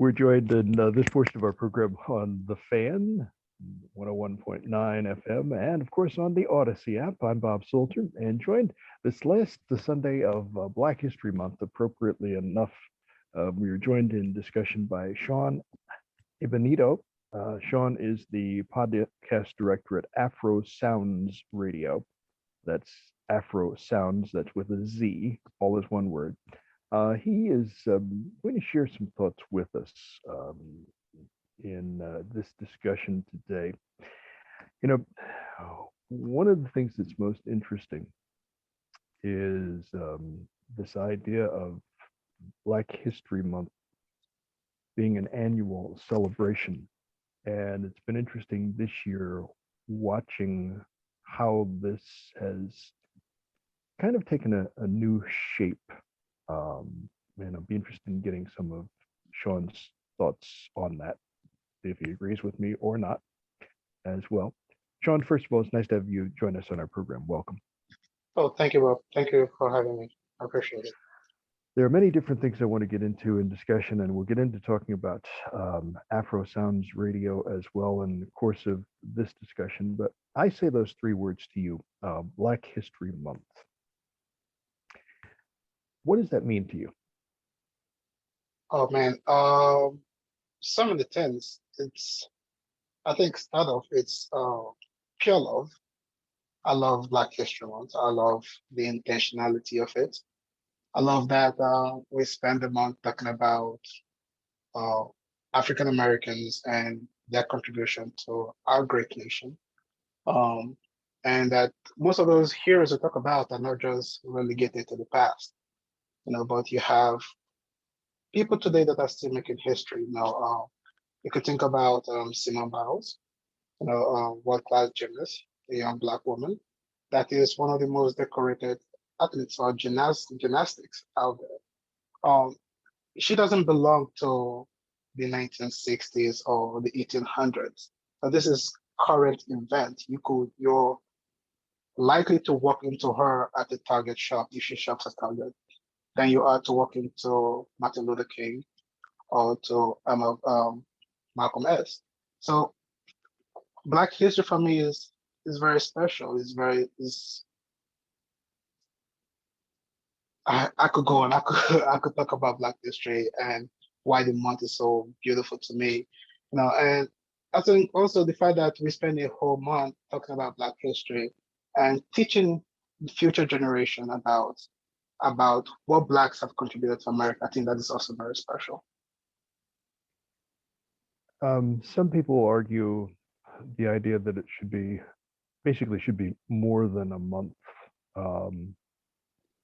We're joined in this portion of our program on The Fan, 101.9 FM, and of course on the Odyssey app. I'm Bob Salter, and joined this last the Sunday of Black History Month, appropriately enough. We are joined in discussion by Sean Ibanibo. Sean is the podcast director at Afrosoundz Radio. That's Afrosoundz, that's with a Z, all is one word. He is going to share some thoughts with us in this discussion today. You know, one of the things that's most interesting is this idea of Black History Month being an annual celebration. And it's been interesting this year watching how this has kind of taken a new shape. And I'll be interested in getting some of Sean's thoughts on that, if he agrees with me or not as well. Sean, first of all, it's nice to have you join us on our program. Welcome. Oh, thank you, Bob. Thank you for having me. I appreciate it. There are many different things I want to get into in discussion, and we'll get into talking about Afrosoundz Radio as well in the course of this discussion. But I say those three words to you, Black History Month. What does that mean to you? Oh man, some of the things, I think start off, it's pure love. I love Black History Month. I love the intentionality of it. I love that we spend the month talking about African Americans and their contribution to our great nation. Um, and that most of those heroes we talk about are not just relegated to the past, but you have people today that are still making history. You could think about Simone Biles, world-class gymnast, a young Black woman that is one of the most decorated athletes or gymnastics out there. She doesn't belong to the 1960s or the 1800s. So this is current event. You're likely to walk into her at the Target shop if she shops at Target than you are to walk into Martin Luther King or to Malcolm X. So Black history for me is very special. I could go on. I could talk about Black history and why the month is so beautiful to me. And I think also the fact that we spend a whole month talking about Black history and teaching the future generation about what Blacks have contributed to America, I think that is also very special. Some people argue the idea that it should be more than a month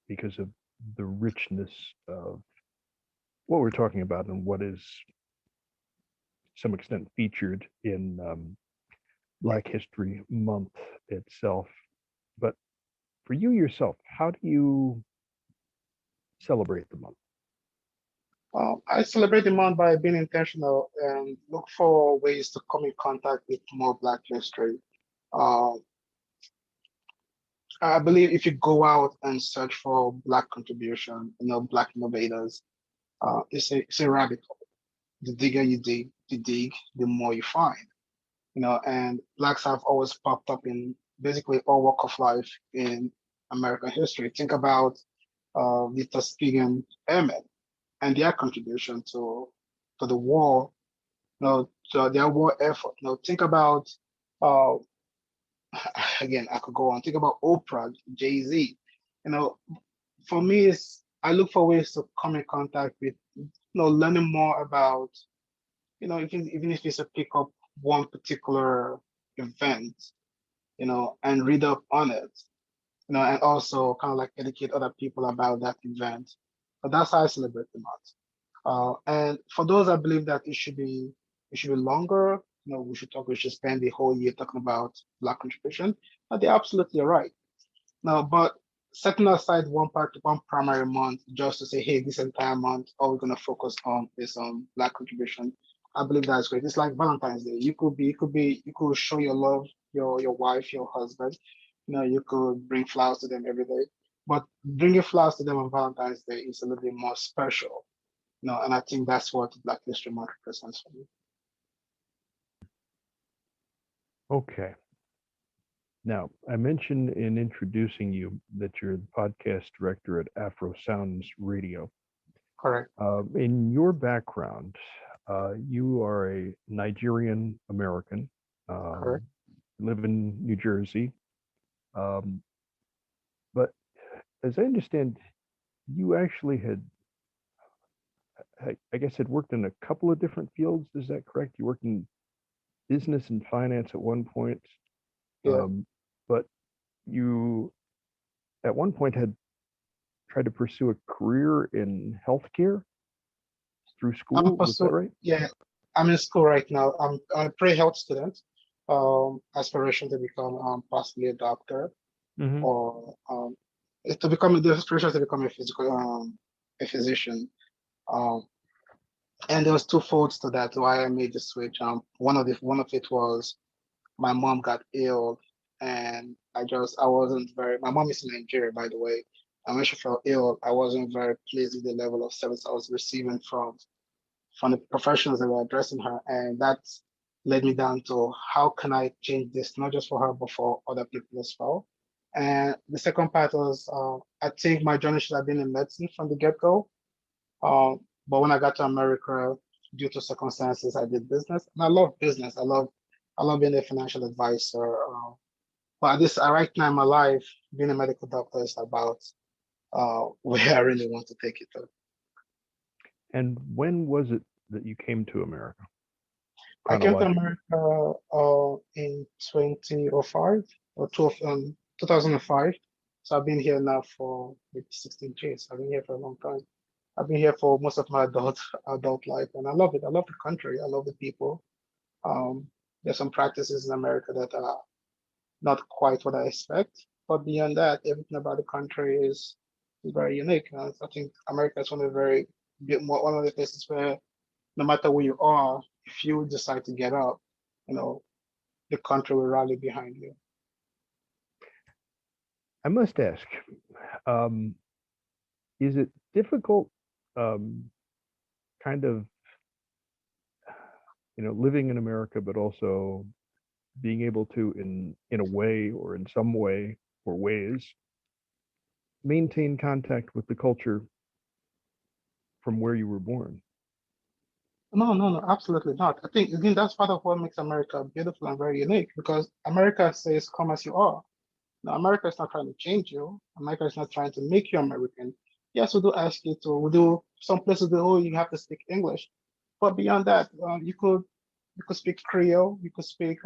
because of the richness of what we're talking about and what is to some extent featured in Black History Month itself. But for you yourself, how do you celebrate the month? I celebrate the month by being intentional and look for ways to come in contact with more Black history. Uh, I believe if you go out and search for Black contribution, Black innovators, it's a rabbit hole. The digger you dig, the more you find. And Blacks have always popped up in basically all walk of life in American history. Think about the Tuskegee Airmen and their contribution to the war, to their war effort. Think about uh, again, I could go on. Think about Oprah, Jay-Z. For me, I look for ways to come in contact with, learning more about, even if it's to pick up one particular event, and read up on it, and also kind of like educate other people about that event. But that's how I celebrate the month. And for those that believe that it should be longer, we should spend the whole year talking about Black contribution. They're absolutely right. Now, but setting aside one primary month just to say, hey, this entire month, all we're gonna focus on is on Black contribution. I believe that's great. It's like Valentine's Day. You could show your love, your wife, your husband. You could bring flowers to them every day. But bringing flowers to them on Valentine's Day is a little bit more special. And I think that's what Black History Month represents for me. Okay. Now, I mentioned in introducing you that you're the podcast director at Afrosoundz Radio. Correct. In your background, you are a Nigerian American, Correct. live in New Jersey. But as I understand, you actually had, I guess, had worked in a couple of different fields. Is that correct? You worked in business and finance at one point, Yeah. but you at one point had tried to pursue a career in healthcare through I'm school. Was that also, right? yeah, I'm in school right now. I'm a pre-health student. Aspiration to become possibly a doctor, Mm-hmm. or to become the aspiration to become a physician. Um, and there was two folds to that why I made the switch. One of it was my mom got ill, and I wasn't very. My mom is in Nigeria, by the way. And when she fell ill, I wasn't very pleased with the level of service I was receiving from the professionals that were addressing her, and that led me down to how can I change this, not just for her, but for other people as well. And the second part was, I think my journey should have been in medicine from the get-go. But when I got to America, due to circumstances, I did business, and I love business. I love being a financial advisor. But at this right now in my life, being a medical doctor is about where I really want to take it to. And when was it that you came to America? I came to Chronologically. America in 2005 or 2005. So I've been here now for maybe 16 years. I've been here for a long time. I've been here for most of my adult life, and I love it. I love the country. I love the people. Um, there's some practices in America that are not quite what I expect, but beyond that, everything about the country is very unique. I think America is one of the places where no matter where you are, if you decide to get up, you know, the country will rally behind you. I must ask, um, is it difficult, um, kind of, living in America, but also being able to, in a way or in some way or ways, maintain contact with the culture from where you were born? No, no, no, absolutely not. I think again that's part of what makes America beautiful and very unique because America says come as you are. Now, America is not trying to change you. America is not trying to make you American. Yes, we do ask you to. We do some places. Oh, you have to speak English, but beyond that, you could speak Creole. You could speak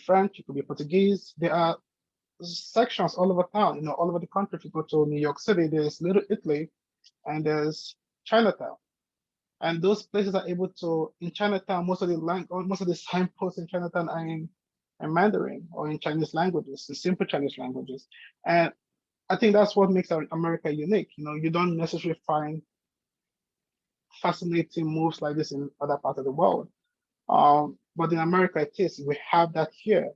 French. You could be Portuguese. There are sections all over town. All over the country. If you go to New York City, there's Little Italy, and there's Chinatown. And those places are able to in Chinatown. Most of the signposts in Chinatown are in Mandarin or in Chinese languages, in simple Chinese languages. And I think that's what makes America unique. You don't necessarily find fascinating moves like this in other parts of the world. But in America, it is. We have that here.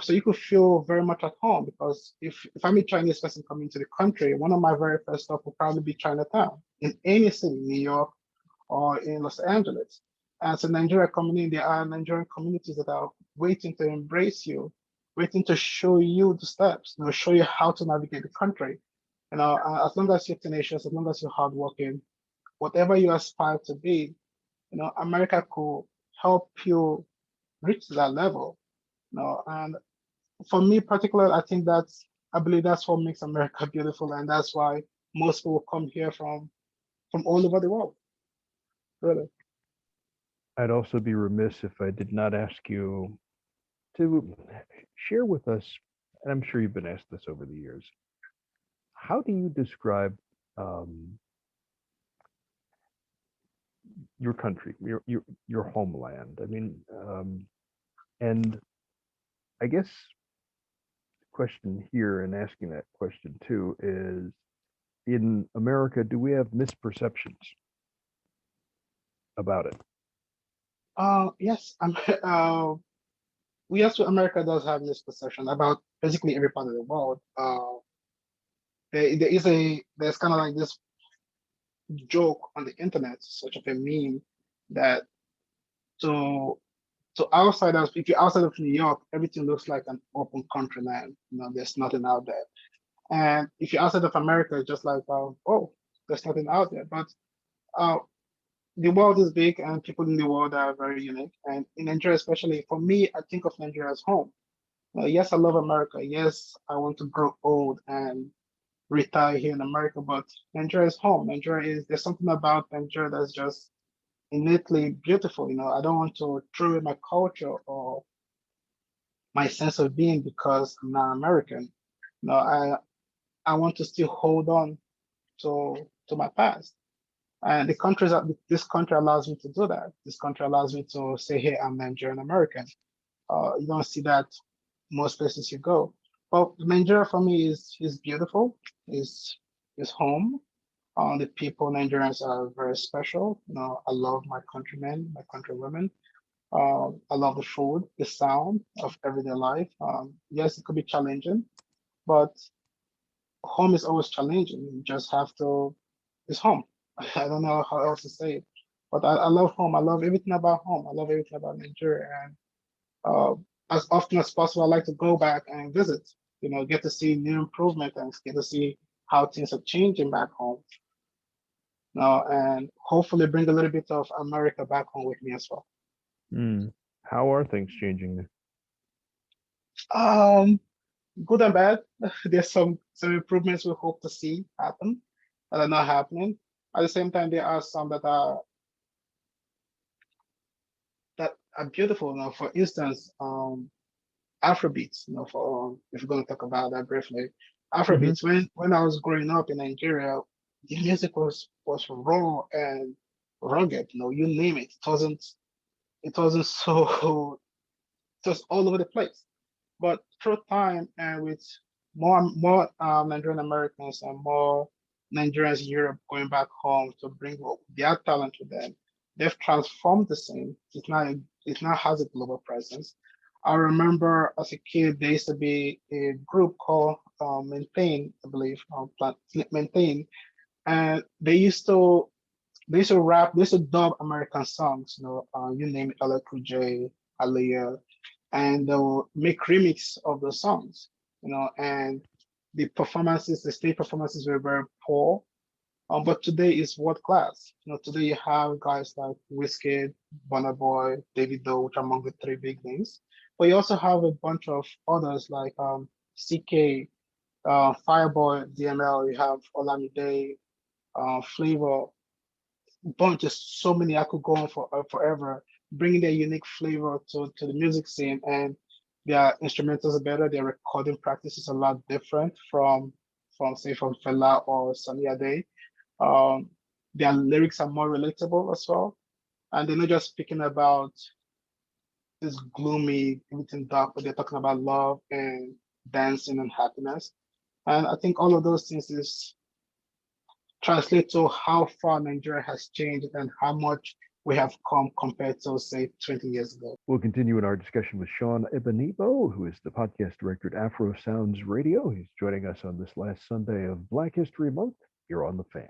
So you could feel very much at home because if I'm a Chinese person coming to the country, one of my very first stops will probably be Chinatown in any city, New York or in Los Angeles. As a Nigeria coming in, there are Nigerian communities that are waiting to embrace you, waiting to show you the steps, show you how to navigate the country. As long as you're tenacious, as long as you're hardworking, whatever you aspire to be, America could help you reach that level. And for me, particularly, I believe that's what makes America beautiful, and that's why most people come here from all over the world. Really. I'd also be remiss if I did not ask you to share with us, and I'm sure you've been asked this over the years, how do you describe, um, your country, your homeland? I mean, and I guess the question here and asking that question too is, in America, do we have misperceptions about it? Yes, we also America does have misperception about basically every part of the world. There's kind of like this joke on the internet, such of a meme that to to outsiders, if you're outside of New York, everything looks like an open country land. There's nothing out there. And if you're outside of America, it's just like, oh, there's nothing out there. But uh, the world is big, and people in the world are very unique. And in Nigeria, especially for me, I think of Nigeria as home. Yes, I love America. Yes, I want to grow old and retire here in America, but Nigeria is home. Nigeria is, there's something about Nigeria that's just innately beautiful. I don't want to throw away my culture or my sense of being because I'm not American. I want to still hold on to my past. And this country allows me to do that. This country allows me to say, hey, I'm Nigerian American. You don't see that most places you go. But Nigeria for me is beautiful, is home. The people, Nigerians are very special. I love my countrymen, my countrywomen. I love the food, the sound of everyday life. Yes, it could be challenging, but home is always challenging. You just have to, it's home. I don't know how else to say it, but I love home. I love everything about home. I love everything about Nigeria. And uh, as often as possible, I like to go back and visit, get to see new improvement and get to see how things are changing back home. And hopefully bring a little bit of America back home with me as well. Hmm. How are things changing there? Um, Good and bad. There's some improvements we hope to see happen that are not happening. At the same time, there are some that are beautiful. For instance, Afrobeats. For if we're going to talk about that briefly, Hmm. Afrobeats. When I was growing up in Nigeria, the music was raw and rugged. You name it. It wasn't so. It was all over the place. But through time and with more Nigerian Americans and more Nigerians in Europe going back home to bring their talent with them, they've transformed the scene. It now has a global presence. I remember as a kid, there used to be a group called Maintain, I believe, Maintain, and they used to rap, they used to dub American songs. You name it, LL Cool J, Aaliyah, and they'll make remix of the songs, and the stage performances were very poor. But today is world class. Today you have guys like Wizkid, Burna Boy, Davido, which are among the three big names. But you also have a bunch of others like CK, Fireboy, DML. You have Olamide, Flavor, bunch. There's so many I could go on for forever, bringing their unique flavor to the music scene, and their instrumentals are better. Their recording practice is a lot different from Fela or Sunny Ade. Um, their lyrics are more relatable as well, and they're not just speaking about this gloomy, everything dark, but they're talking about love and dancing and happiness. And I think all of those things is translate to how far Nigeria has changed and how much we have come compared to, say, 20 years ago. We'll continue in our discussion with Sean Ibanibo, who is the podcast director at Afrosoundz Radio. He's joining us on this last Sunday of Black History Month here on The Fan.